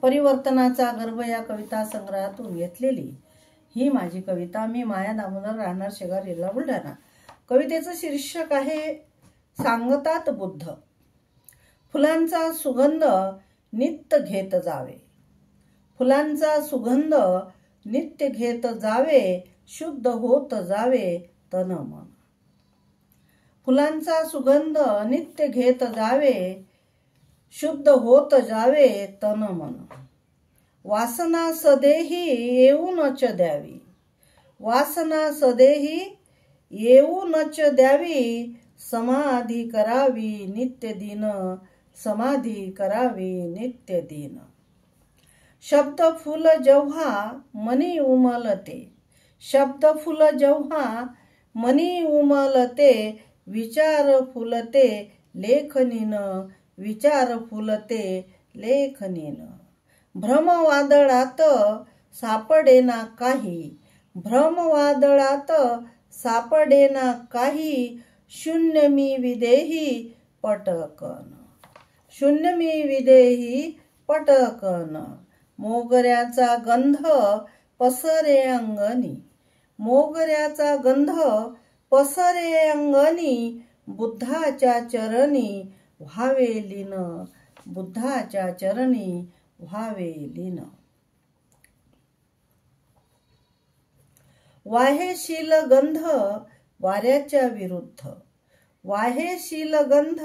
परिवर्तनाचा गर्भ या कविता संग्रहातून घेतलेली ही माझी कविता. मी माया दामोदर, राहणार शेगाव, जिल्हा बुलढाणा. कवितेचं शीर्षक आहे सांगतात बुद्ध. फुलांचा सुगंध नित्य घेत जावे, फुलांचा सुगंध नित्य घेत जावे, शुद्ध होत जावे तन मन. फुलांचा सुगंध नित्य घेत जावे, शुद्ध होत जावे तन मन. वासना सदेही येऊनच द्यावी, वासना सदेही येऊनच द्यावी, समाधी करावी नित्य दिन, समाधी करावी नित्य दिन. शब्द फुल जेव्हा मनी उमलते, शब्द फुल जेव्हा मनी उमलते, विचार फुलते लेखनीन, विचार फुलते लेखनीन. भ्रमवादळात सापडेना काही, भ्रमवादळात सापडेना काही, शून्य मी विदेही पटकन, शून्य मी विदेही पटकन. मोगऱ्याचा गंध पसरे अंगणी, मोगऱ्याचा गंध पसरे अंगणी, बुद्धाच्या चरणी व्हावे लीन, बुद्धाच्या चरणी व्हावे लीन. वाहेशील गंध वाऱ्याच्या विरुद्ध, वाहेशील गंध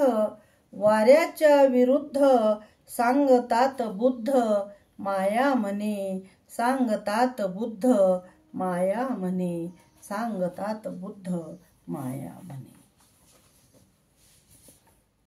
वाऱ्याच्या विरुद्ध, सांगतात बुद्ध माया म्हणे, सांगतात बुद्ध माया म्हणे, सांगतात बुद्ध माया म्हणे.